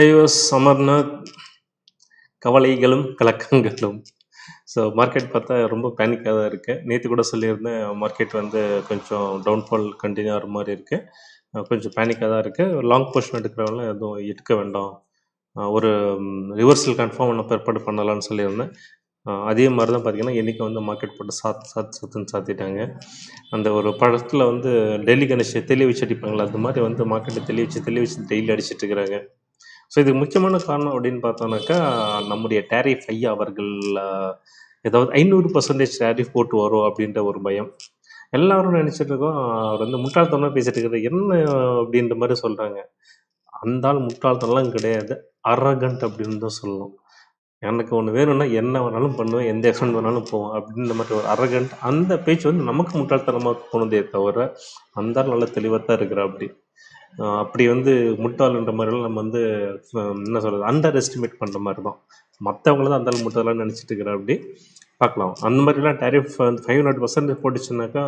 ஐவாஸ் அமர்நாத் கவலைகளும் கலக்கங்களும். So market பார்த்தா ரொம்ப பேனிக்காக தான் இருக்குது. நேற்று கூட சொல்லியிருந்தேன், மார்க்கெட் வந்து கொஞ்சம் டவுன்ஃபால் கண்டினியூ ஆகிற மாதிரி இருக்குது. கொஞ்சம் பேனிக்காக தான் இருக்குது. லாங் பொசிஷன் எடுக்கிறவங்களாம் எதுவும் எடுக்க வேண்டாம். ஒரு ரிவர்சல் கன்ஃபார்ம் ஒன்று ஏற்பாடு பண்ணலான்னு சொல்லியிருந்தேன். அதே மாதிரி தான் பார்த்தீங்கன்னா, இன்றைக்கி வந்து மார்க்கெட் போட்டு சாத்துன்னு சாத்திட்டாங்க. அந்த ஒரு படத்தில் வந்து டெல்லி கணேஷ் தெளி வச்சு அடிப்பாங்களா, அது மாதிரி வந்து மார்க்கெட்டை தெளி வச்சு டெய்லி அடிச்சிட்டு இருக்கிறாங்க. ஸோ இதுக்கு முக்கியமான காரணம் அப்படின்னு பார்த்தோம்னாக்கா, நம்முடைய டேரிஃப் ஐயா அவர்கள் ஏதாவது 500% டேரிஃப் போட்டு வரும் அப்படின்ற ஒரு பயம். எல்லாரும் நினச்சிட்டு இருக்கோம், அவர் வந்து முட்டாள்தனமாக பேசிட்டு இருக்கிறது என்ன அப்படின்ற மாதிரி சொல்கிறாங்க. அந்த ஆள் முட்டாள்தனம்லாம் கிடையாது, அரகண்ட் அப்படின்னு தான் சொல்லணும். எனக்கு ஒன்று வேணும்னா என்ன வேணாலும் பண்ணுவேன், எந்த எக்ஸ்டெண்ட் வேணாலும் போவேன் அப்படின்ற மாதிரி ஒரு அரகண்ட். அந்த பேச்சு வந்து நமக்கு முட்டாள்தனமாக தோணுதே தவிர, அந்த ஆள் நல்லா தெளிவாக தான் இருக்கிறா அப்படி. அப்படி வந்து முட்டாள்ன்ற மாதிரிலாம் நம்ம வந்து என்ன சொல்கிறது, அண்டர் எஸ்டிமேட் பண்ணுற மாதிரி தான். மற்றவங்கள தான் அந்த முட்டாளாக நினச்சிட்டு இருக்கிற அப்படி பார்க்கலாம். அந்த மாதிரிலாம் டேரிஃப் வந்து 500% போட்டுச்சுனாக்கா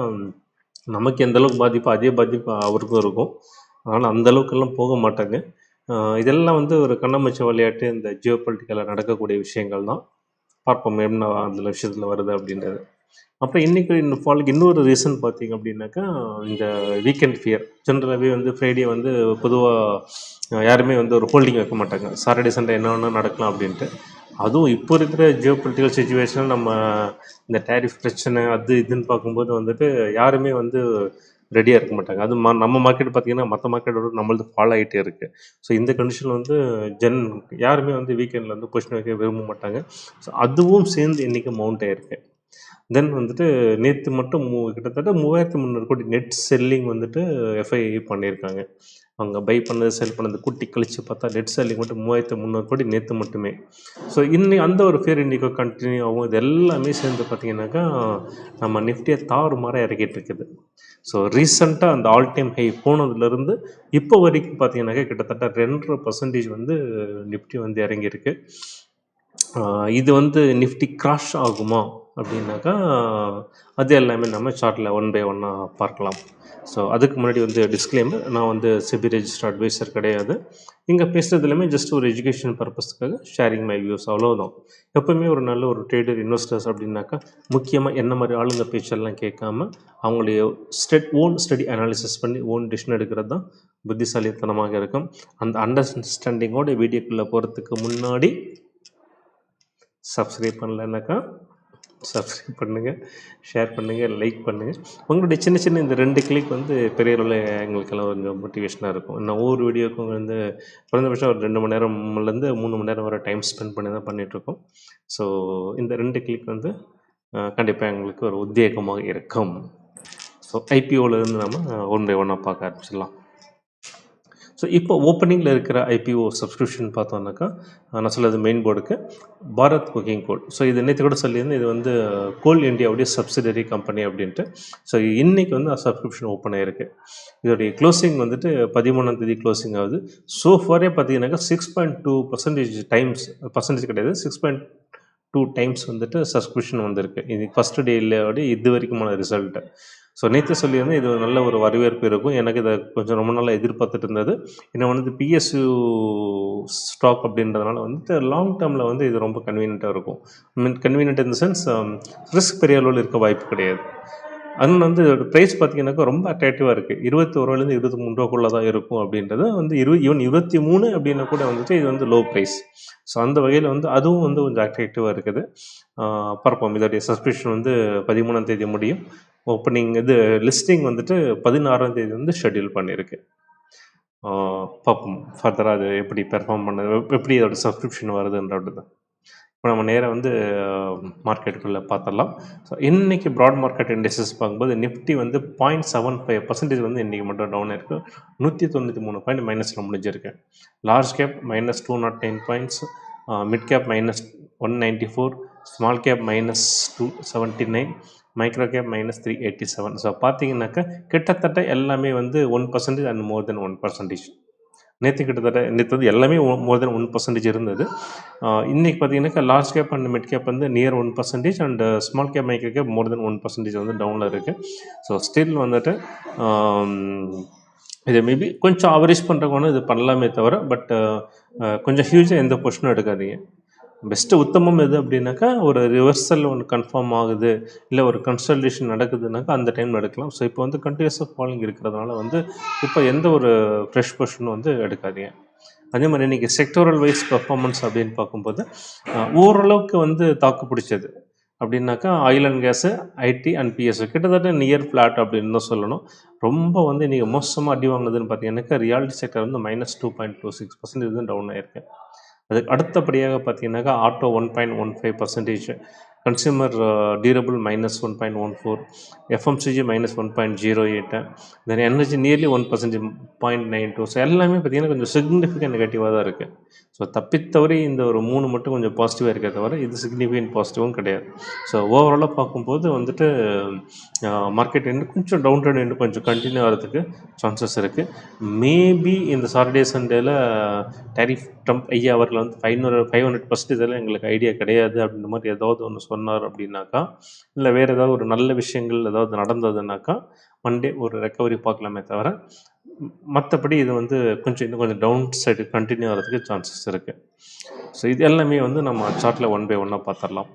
நமக்கு எந்த அளவுக்கு பாதிப்போ அதே பாதிப்பு அவருக்கும் இருக்கும். அதனால் அந்த அளவுக்கெல்லாம் போக மாட்டாங்க. இதெல்லாம் வந்து ஒரு கண்ணாமூச்சி விளையாட்டு, இந்த ஜியோ பொலிட்டிக்கலில் நடக்கக்கூடிய விஷயங்கள் தான். பார்ப்போம் என்ன அந்த விஷயத்தில் வருது அப்படின்றது. அப்புறம் இன்றைக்கி இந்த ஃபாலுக்கு இன்னொரு ரீசன் பார்த்தீங்க அப்படின்னாக்கா, இந்த வீக்கெண்ட் ஃபியர். ஜென்ரலாகவே வந்து ஃப்ரைடே வந்து பொதுவாக யாருமே வந்து ஒரு ஹோல்டிங் வைக்க மாட்டாங்க. சாட்டர்டே சண்டே என்ன வேணால் நடக்கலாம் அப்படின்ட்டு. அதுவும் இப்போ இருக்கிற ஜியோ பொலிட்டிக்கல் சுச்சுவேஷன், நம்ம இந்த டேரிஃப் பிரச்சனை அது இதுன்னு பார்க்கும்போது வந்துட்டு யாருமே வந்து ரெடியாக இருக்க மாட்டாங்க. அது நம்ம மார்க்கெட் பார்த்திங்கன்னா மற்ற மார்க்கெட்டோட நம்மளது ஃபாலோ ஆகிட்டே இருக்குது. ஸோ இந்த கண்டிஷனில் வந்து யாருமே வந்து வீக்கெண்டில் வந்து பொசிஷன் வைக்க விரும்ப மாட்டாங்க. ஸோ அதுவும் சேர்ந்து இன்றைக்கி மவுண்ட் ஆகிருக்கு. தென் வந்துட்டு நேற்று மட்டும் கிட்டத்தட்ட 3,300 கோடி நெட் செல்லிங் வந்துட்டு எஃப்ஐஐ பண்ணியிருக்காங்க. அவங்க பை பண்ணது செல் பண்ணது கூட்டி கழித்து பார்த்தா நெட் செல்லிங் மட்டும் 3,300 கோடி நேற்று மட்டுமே. ஸோ இன்னைக்கு அந்த ஒரு ஃபேர் இன்றைக்கி கண்டினியூ ஆகும். இது எல்லாமே சேர்ந்து பார்த்திங்கனாக்கா நம்ம நிஃப்டியை தாறுமாறாக இறக்கிட்டு இருக்குது. ஸோ ரீசெண்டாக அந்த ஆல் டைம் ஹை போனதுலேருந்து இப்போ வரைக்கும் பார்த்திங்கனாக்கா கிட்டத்தட்ட 2.5% வந்து நிஃப்டி வந்து இறங்கியிருக்கு. இது வந்து நிஃப்டி கிராஷ் ஆகுமா அப்படின்னாக்கா, அது எல்லாமே நம்ம சார்ட்டில் ஒன் பை ஒன்னாக பார்க்கலாம். ஸோ அதுக்கு முன்னாடி வந்து டிஸ்க்ளைமர், நான் வந்து செபி ரெஜிஸ்டர் அட்வைசர் கிடையாது. இங்கே பேசுகிறது எல்லாமே ஜஸ்ட் ஒரு எஜுகேஷன் பர்பஸ்க்காக ஷேரிங் மை வியூஸ், அவ்வளோதான். எப்போவுமே ஒரு நல்ல ஒரு ட்ரேடர் இன்வெஸ்டர்ஸ் அப்படின்னாக்கா, முக்கியமாக என்ன மாதிரி ஆளுங்க பேச்செல்லாம் கேட்காம அவங்களுடைய ஓன் ஸ்டடி அனாலிசிஸ் பண்ணி ஓன் டிசிஷன் எடுக்கிறது தான் புத்திசாலித்தனமாக இருக்கும். அந்த அண்டர்ஸ்டாண்டிங்கோட வீடியோக்குள்ளே போகிறதுக்கு முன்னாடி சப்ஸ்கிரைப் பண்ணலன்னாக்கா சப்ஸ்கிரைப் பண்ணுங்கள், ஷேர் பண்ணுங்கள், லைக் பண்ணுங்கள். உங்களுடைய சின்ன சின்ன இந்த 2 கிளிக் வந்து பெரிய அளவில் எங்களுக்கெல்லாம் கொஞ்சம் மோட்டிவேஷனாக இருக்கும். நான் ஒவ்வொரு வீடியோக்கும் வந்து குறைந்தபட்சம் ஒரு 2 மணி நேரம்லேருந்து 3 மணி நேரம் வரை டைம் ஸ்பெண்ட் பண்ணி தான் பண்ணிகிட்ருக்கோம். ஸோ இந்த 2 கிளிக் வந்து கண்டிப்பாக எங்களுக்கு ஒரு உத்வேகமாக இருக்கும். ஸோ ஐபிஓலேருந்து நம்ம ஒன் பை ஒன்னாக பார்க்க ஆரம்பிச்சிடலாம். ஸோ இப்போ ஓப்பனிங்கில் இருக்கிற ஐபிஓ சப்ஸ்கிரிப்ஷன் பார்த்தோன்னாக்கா, நான் சொல்கிறது மெயின் போர்டுக்கு பாரத் குக்கிங் கோல். ஸோ இது நேற்று கூட சொல்லியிருந்தேன், இது வந்து கோல் இந்தியாவுடைய சப்சிடரி கம்பெனி அப்படின்ட்டு. ஸோ இன்றைக்கி வந்து சப்ஸ்கிரிப்ஷன் ஓப்பன் ஆகிருக்கு. இதோடைய க்ளோசிங் வந்துட்டு 13ஆம் தேதி க்ளோசிங் ஆகுது. ஸோ ஃபாரே பார்த்தீங்கன்னாக்கா 6.2% கிடையாது, 6.2 டைம்ஸ் வந்துட்டு சப்ஸ்கிரிப்ஷன் வந்திருக்கு. இது ஃபஸ்ட்டு டேயோட இது வரைக்குமான ரிசல்ட்டு. ஸோ நேற்று சொல்லியிருந்தேன், இது நல்ல ஒரு வரவேற்பு இருக்கும். எனக்கு இதை கொஞ்சம் ரொம்ப நாளாக எதிர்பார்த்துட்டு இருந்தது. ஏன்னா வந்து பிஎஸ்யூ ஸ்டாக் அப்படின்றதுனால வந்துட்டு லாங் டேர்மில் வந்து இது ரொம்ப கன்வீனியண்ட்டாக இருக்கும். Convenient in the sense risk பெரிய அளவில் இருக்க வாய்ப்பு கிடையாது. அதனால் வந்து இதோட ப்ரைஸ் பார்த்திங்கனாக்கா ரொம்ப அட்ராக்டிவாக இருக்குது. 21 23 தான் இருக்கும் அப்படின்றது வந்து ஈவன் 23 அப்படின்னா கூட வந்துட்டு இது வந்து லோ ப்ரைஸ். ஸோ அந்த வகையில் வந்து அதுவும் வந்து கொஞ்சம் அட்ராக்டிவாக இருக்குது. பார்ப்போம். இதோடைய சப்ஸ்கிரிப்ஷன் வந்து 13ஆம் தேதி முடியும். ஓப்பனிங் இது லிஸ்டிங் வந்துட்டு 16ஆம் தேதி வந்து ஷெட்யூல் பண்ணியிருக்கு. பார்ப்போம் ஃபர்தராக அது எப்படி பெர்ஃபார்ம் பண்ணுது, எப்படி இதோட சப்ஸ்கிரிப்ஷன் வருதுன்றது தான். இப்போ நம்ம நேராக வந்து மார்க்கெட்டுக்குள்ளே பார்த்துடலாம். ஸோ இன்றைக்கி ப்ராட் மார்க்கெட் இண்டெக்ஸஸ் பார்க்கும்போது நிஃப்டி வந்து 0.75% வந்து இன்றைக்கி மட்டும் டவுன் இருக்குது. 193 பாயிண்ட் மைனஸில் முடிஞ்சிருக்கு. Large cap -209 points, mid cap -194, small cap -279, micro gap -387. So பார்த்தீங்கன்னாக்கா கிட்டத்தட்ட எல்லாமே வந்து 1% அண்ட் மோர் தென் 1%. நேற்று வந்து எல்லாமே மோர் தென் 1% இருந்தது. இன்றைக்கி பார்த்தீங்கன்னாக்கா large cap and mid cap வந்து near 1% and small cap micro cap more than 1% வந்து டவுனில் இருக்குது. ஸோ ஸ்டில் வந்துட்டு இது மேபி கொஞ்சம் அவரேஜ் பண்ணுறவங்க இது பண்ணலாமே தவிர, பட் கொஞ்சம் ஹியூஜாக எந்த பொசிஷனும் எடுக்காதீங்க. பெஸ்ட்டு உத்தமம் எது அப்படின்னாக்கா, ஒரு ரிவர்சல் ஒன்று கன்ஃபார்ம் ஆகுது, இல்லை ஒரு கன்சல்டேஷன் நடக்குதுனாக்கா அந்த டைமில் எடுக்கலாம். ஸோ இப்போ வந்து கண்டினியூஸாக ஃபாலிங் இருக்கிறதுனால வந்து இப்போ எந்த ஒரு ஃப்ரெஷ் பொசிஷனும் வந்து எடுக்காதீங்க. அதே மாதிரி இன்றைக்கி செக்டோரல் வைஸ் பெர்ஃபார்மன்ஸ் அப்படின்னு பார்க்கும்போது ஓரளவுக்கு வந்து தாக்கு பிடிச்சது அப்படின்னாக்கா oil and gas, IT and PSO கிட்டத்தட்ட நியர் ஃப்ளாட் அப்படின்னு தான் சொல்லணும். ரொம்ப வந்து இன்றைக்கி மோசமாக அடி வாங்குதுன்னு பார்த்தீங்கன்னாக்கா ரியாலிட்டி செக்டர் வந்து -2.26% இது டவுன் ஆயிருக்கு. அதுக்கு அடுத்தபடியாக பார்த்தீங்கன்னாக்கா ஆட்டோ 1.15%, கன்சியூமர் டியூரபிள் -1.14, எஃப்எம்சிஜி -1.08, தென் எனர்ஜி நியர்லி 1% 0.92. ஸோ எல்லாமே பார்த்தீங்கன்னா கொஞ்சம் சிக்னிஃபிகண்ட் நெகட்டிவாக தான் இருக்குது. ஸோ தப்பித்தவரை இந்த ஒரு 3 மட்டும் கொஞ்சம் பாசிட்டிவாக இருக்க தவிர இது சிக்னிஃபிகண்ட் பாசிட்டிவும் கிடையாது. ஸோ ஓவராலாக பார்க்கும்போது வந்துட்டு மார்க்கெட் இன்னும் கொஞ்சம் டவுன் ட்ரெண்ட் இன்னும் கொஞ்சம் கண்டினியூ ஆகிறதுக்கு சான்சஸ் இருக்குது. மேபி இந்த சாட்டர்டே சண்டேல டேரிஃப் ட்ரம்ப் ஐயா அவர்கள் வந்து 500% இதெல்லாம் எங்களுக்கு ஐடியா கிடையாது அப்படின்ற மாதிரி ஏதாவது ஒன்று சொன்னார் அப்படின்னாக்கா, இல்லை வேறு ஏதாவது ஒரு நல்ல விஷயங்கள் ஏதாவது நடந்ததுனாக்கா மண்டே ஒரு ரெக்கவரி பார்க்கலாமே தவிர, மற்றபடி இது வந்து இன்னும் கொஞ்சம் டவுன் சைடு கண்டினியூ ஆகிறதுக்கு சான்சஸ் இருக்குது. ஸோ இது எல்லாமே வந்து நம்ம சார்ட்டில் ஒன் பை ஒன்னாக பார்த்துடலாம்.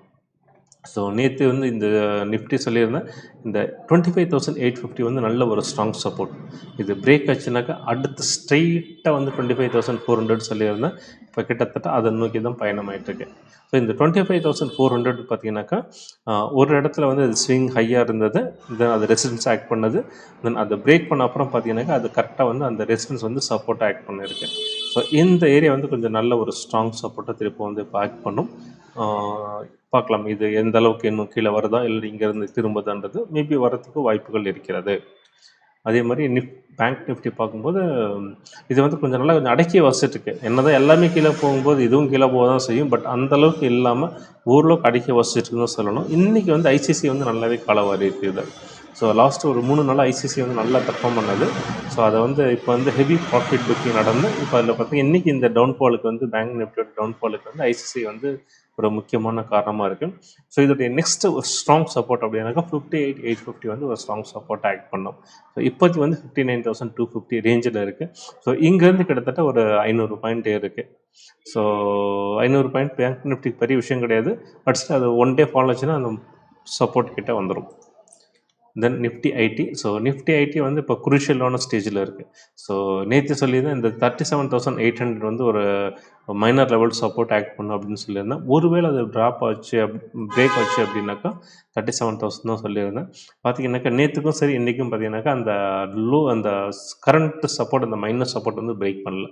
ஸோ நேற்று வந்து இந்த நிஃப்டி சொல்லியிருந்தேன், இந்த 25,850 வந்து நல்ல ஒரு ஸ்ட்ராங் சப்போர்ட். இது பிரேக் ஆச்சுனாக்கா அடுத்து ஸ்ட்ரெயிட்டாக வந்து 25,400 சொல்லியிருந்தேன். இப்போ கிட்டத்தட்ட அதை நோக்கி தான் பயணமாயிட்டுருக்கு. ஸோ இந்த 25,400 பார்த்தீங்கன்னாக்கா ஒரு இடத்துல வந்து அது ஸ்விங் ஹையாக இருந்தது, தென் அது ரெசிஸ்டன்ஸ் ஆக்ட் பண்ணது, தென் அதை பிரேக் பண்ண அப்புறம் பார்த்தீங்கன்னாக்கா அது கரெக்டாக வந்து அந்த ரெசிஸ்டன்ஸ் வந்து சப்போர்ட் ஆக்ட் பண்ணியிருக்கு. ஸோ இந்த ஏரியா வந்து கொஞ்சம் நல்ல ஒரு ஸ்ட்ராங் சப்போர்ட்டாக திருப்பி வந்து இப்போ ஆக்ட் பண்ணும். பார்க்கலாம் இது எந்த அளவுக்கு இன்னும் கீழே வருதா இல்லை இங்கேருந்து திரும்புதான்றது மேபி வரத்துக்கு வாய்ப்புகள் இருக்கிறது. அதே மாதிரி பேங்க் நிஃப்டி பார்க்கும்போது இது வந்து கொஞ்சம் அடக்கி வசிட்டுருக்கு. என்னதான் எல்லாமே கீழே போகும்போது இதுவும் கீழே போக தான் செய்யும், பட் அந்தளவுக்கு இல்லாமல் ஓரளவுக்கு அடக்கி வசிட்டுருக்குன்னு தான் சொல்லணும். இன்றைக்கி வந்து ஐசிசி வந்து நல்லாவே காலவாரி இருக்குது. ஸோ லாஸ்ட்டு ஒரு 3 நாள் ஐசிசி வந்து நல்லா பெர்ஃபார்ம் பண்ணது. ஸோ அதை வந்து இப்போ வந்து ஹெவி ப்ராஃபிட் புக்கிங் நடந்து இப்போ அதில் பார்த்தீங்கன்னா இன்றைக்கி இந்த டவுன்ஃபாலுக்கு வந்து பேங்க் நிஃப்டியோட டவுன்ஃபாலுக்கு வந்து ஐசிசி வந்து ஒரு முக்கியமான காரணமாக இருக்குது. ஸோ இதோடைய நெக்ஸ்ட்டு ஒரு ஸ்ட்ராங் சப்போர்ட் அப்படின்னாக்கா 58,850 வந்து ஒரு ஸ்ட்ராங் சப்போர்ட் ஆக்ட் பண்ணோம். ஸோ இப்போது வந்து 59,250 ரேஞ்சில் இருக்குது. ஸோ இங்கேருந்து கிட்டத்தட்ட ஒரு 500 பாயிண்ட் இருக்குது. ஸோ 500 பாயிண்ட் பேங்க் நிஃப்டிக்கு பெரிய விஷயம் கிடையாது, பட் அது ஒன் டே ஃபாலோ ஆச்சுன்னா அந்த சப்போர்ட் கிட்டே வந்துடும். Then Nifty IT. So Nifty IT வந்து இப்போ குரூஷியலான ஸ்டேஜில் இருக்குது. ஸோ நேற்று சொல்லியிருந்தேன் இந்த 37,800 வந்து ஒரு மைனர் லெவல் சப்போர்ட் ஆக்ட் பண்ணும் அப்படின்னு சொல்லியிருந்தேன். ஒருவேளை அது ட்ராப் ஆச்சு பிரேக் ஆச்சு அப்படின்னாக்கா 37,000 தான் சொல்லியிருந்தேன். பார்த்தீங்கன்னாக்கா நேற்றுக்கும் சரி இன்றைக்கும் பார்த்தீங்கன்னாக்கா அந்த கரண்ட் சப்போர்ட் அந்த மைனர் சப்போர்ட் வந்து பிரேக் பண்ணல.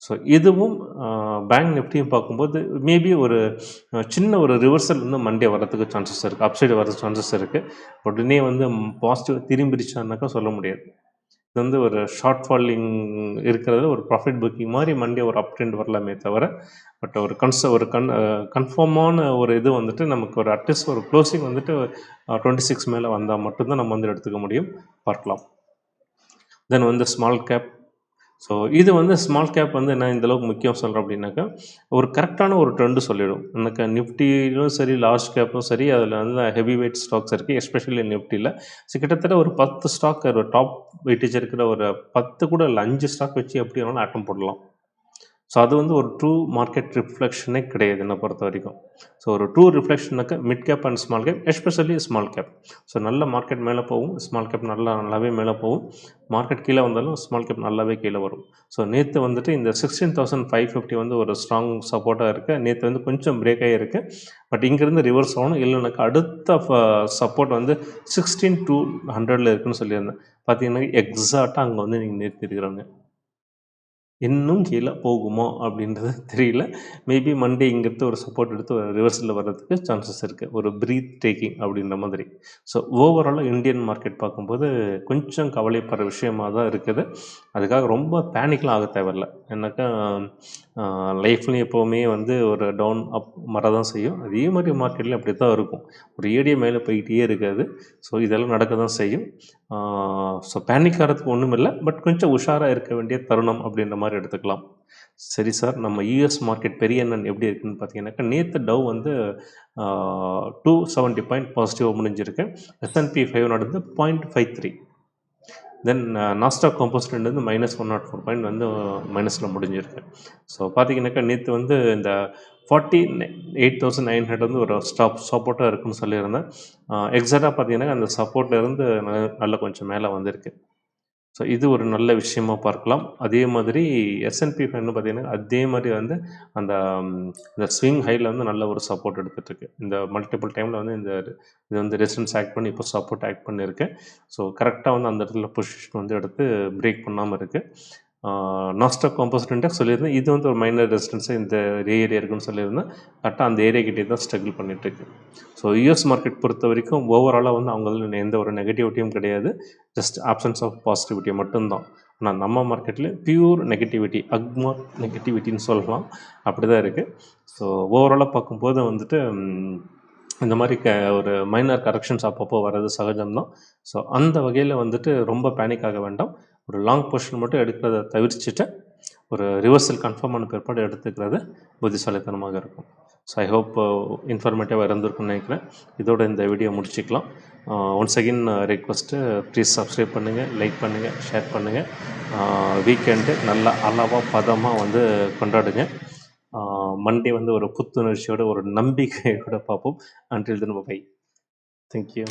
ஸோ இதுவும் பேங்க் நிஃப்டியும் பார்க்கும்போது மேபி ஒரு சின்ன ஒரு ரிவர்சல் வந்து மண்டே வரத்துக்கு சான்சஸ் இருக்குது, அப்சைடு வரதுக்கு சான்சஸ் இருக்குது. உடனே வந்து பாசிட்டிவ் திரும்பிடுச்சானாக்கா சொல்ல முடியாது. இது வந்து ஒரு ஷார்ட் ஃபாலிங் இருக்கிறது ஒரு ப்ராஃபிட் புக்கிங் மாதிரி மண்டே ஒரு அப் ட்ரெண்ட் வரலாமே தவிர, பட் ஒரு கன்ஃபார்மான ஒரு இது வந்துட்டு நமக்கு ஒரு அட்லீஸ்ட் ஒரு க்ளோசிங் வந்துட்டு 26 மேலே வந்தால் மட்டும்தான் நம்ம வந்து எடுத்துக்க முடியும். பார்க்கலாம். தென் வந்து ஸ்மால் கேப். ஸோ இது வந்து ஸ்மால் கேப் வந்து என்ன இந்தளவுக்கு முக்கியம் சொல்கிறேன் அப்படின்னாக்கா, ஒரு கரெக்டான ஒரு ட்ரெண்டு சொல்லிடும். எனக்கு நிஃப்டிலும் சரி லார்ஜ் கேப்பும் சரி அதில் வந்து ஹெவி வெயிட் ஸ்டாக்ஸ் இருக்குது, எஸ்பெஷலி நிஃப்டியில். ஸோ கிட்டத்தட்ட ஒரு 10 ஸ்டாக் ஒரு டாப் வெயிட்டேஜ் இருக்கிற ஒரு 10 கூட இல்லை 5 ஸ்டாக் வச்சு எப்படி வேணாலும் ஆட்டம் போடலாம். ஸோ அது வந்து ஒரு ட்ரூ மார்க்கெட் ரிஃப்ளெக்ஷனே கிடையாது என்னை பொறுத்த வரைக்கும். ஸோ ஒரு ட்ரூ ரிஃப்ளெக்ஷனுக்கு mid cap and small cap, especially small cap. So நல்ல மார்க்கெட் மேலே போகும், ஸ்மால் கேப் நல்லாவே மேலே போகும். மார்க்கெட் கீழே வந்தாலும் ஸ்மால் கேப் நல்லாவே கீழே வரும். ஸோ நேற்று வந்துட்டு இந்த 16,550 வந்து ஒரு ஸ்ட்ராங் சப்போர்ட்டாக இருக்குது. நேற்று வந்து கொஞ்சம் பிரேக் ஆகிருக்கு, பட் இங்கேருந்து ரிவர்ஸ் ஆகணும். இல்லைனாக்கா அடுத்த சப்போர்ட் வந்து 16,200 இருக்குன்னு சொல்லியிருந்தேன். பார்த்தீங்கன்னா எக்ஸாக்டாக அங்கே வந்து நீங்கள் நிறுத்திருக்கிறாங்க. இன்னும் கீழே போகுமா அப்படின்றது தெரியல. மேபி மண்டே இங்கேருந்து ஒரு சப்போர்ட் எடுத்து ஒரு ரிவர்சலில் வர்றதுக்கு சான்சஸ் இருக்குது, ஒரு ப்ரீத் டேக்கிங் அப்படின்ற மாதிரி. ஸோ ஓவராலாக இந்தியன் மார்க்கெட் பார்க்கும்போது கொஞ்சம் கவலைப்படுற விஷயமாக தான் இருக்குது. அதுக்காக ரொம்ப பேனிக்லாம் ஆக தேவையில்லை. ஏன்னாக்கா லைஃப்லையும் எப்போவுமே வந்து ஒரு டவுன் அப் தான் செய்யும். அதே மாதிரி மார்க்கெட்லேயும் அப்படி தான் இருக்கும். ஒரு ஏடியா மேலே போய்கிட்டே இருக்காது. ஸோ இதெல்லாம் நடக்க தான் செய்யும். ஸோ பேனிக் ஆகிறதுக்கு ஒன்றும் இல்லை, பட் கொஞ்சம் உஷாராக இருக்க வேண்டிய தருணம் அப்படின்ற மாதிரி எடுத்துக்கலாம். சரி சார், நம்ம யூஎஸ் மார்க்கெட் பெரிய எண்ணன் எப்படி இருக்குன்னு பார்த்தீங்கன்னாக்கா நேற்று டவ் வந்து 270 பாயிண்ட் பாசிட்டிவாக முடிஞ்சிருக்கு. S&P 500 வந்து 0.53. தென் நாஸ்டாக் காம்போசிட் வந்து -104 பாயிண்ட் வந்து மைனஸில் முடிஞ்சிருக்கு. ஸோ பார்த்தீங்கன்னாக்கா நேற்று வந்து இந்த 48,900 வந்து ஒரு சப்போர்ட்டாக இருக்குன்னு சொல்லியிருந்தேன். எக்ஸாக்டாக பார்த்தீங்கன்னா அந்த சப்போர்ட்லேருந்து நல்ல கொஞ்சம் மேலே வந்திருக்கு. ஸோ இது ஒரு நல்ல விஷயமா பார்க்கலாம். அதே மாதிரி S&P 500 பார்த்தீங்கன்னா, அதே மாதிரி வந்து அந்த இந்த ஸ்விங் ஹைல வந்து நல்ல ஒரு சப்போர்ட் எடுத்துகிட்ருக்கு. இந்த மல்டிபிள் டைமில் வந்து இது வந்து ரெசிஸ்டன்ஸ் ஆக்ட் பண்ணி இப்போ சப்போர்ட் ஆக்ட் பண்ணியிருக்கு. ஸோ கரெக்டாக வந்து அந்த இடத்துல பொசிஷன் வந்து எடுத்து பிரேக் பண்ணாமல் இருக்குது. நாஸ்டாக் காம்போசிட் இண்டெக்ஸ் சொல்லியிருந்தேன். இது வந்து ஒரு மைனர் ரெசிஸ்டன்ஸு இந்த ஏரியா இருக்குன்னு சொல்லியிருந்தேன். கரெக்டாக அந்த ஏரியா கிட்டே தான் ஸ்ட்ரகிள் பண்ணிகிட்ருக்கு. ஸோ யூஎஸ் மார்க்கெட் பொறுத்த வரைக்கும் ஓவராலாக வந்து அவங்கள எந்த ஒரு நெகட்டிவிட்டியும் கிடையாது. ஜஸ்ட் ஆப்சன்ஸ் ஆஃப் பாசிட்டிவிட்டி மட்டும்தான். ஆனால் நம்ம மார்க்கெட்டில் பியூர் நெகட்டிவிட்டி, அக்மார்க் நெகட்டிவிட்டின்னு சொல்லலாம். அப்படி தான் இருக்குது. ஸோ ஓவராலாக பார்க்கும்போது வந்துட்டு இந்த மாதிரி ஒரு மைனர் கரெக்ஷன்ஸ் அப்பப்போ வர்றது சகஜம்தான். ஸோ அந்த வகையில் வந்துட்டு ரொம்ப பேனிக் ஆக வேண்டாம். ஒரு லாங் பொசிஷன் மட்டும் எடுக்கிறத தவிர்த்துட்டு ஒரு ரிவர்சல் கன்ஃபார்ம் ஆன பிற்பாடு எடுத்துக்கிறது புத்திசாலித்தனமாக இருக்கும். ஸோ ஐ ஹோப் இன்ஃபர்மேட்டிவாக இருந்திருக்குன்னு நினைக்கிறேன். இதோட இந்த வீடியோ முடிச்சுக்கலாம். Once again request, please subscribe பண்ணுங்கள், லைக் பண்ணுங்கள், ஷேர் பண்ணுங்கள். வீக்கெண்டு நல்லா அளவாக பதமாக வந்து கொண்டாடுங்க. மண்டே வந்து ஒரு புத்துணர்ச்சியோட ஒரு நம்பிக்கையோட பார்ப்போம். Until then bye. தேங்க்யூ.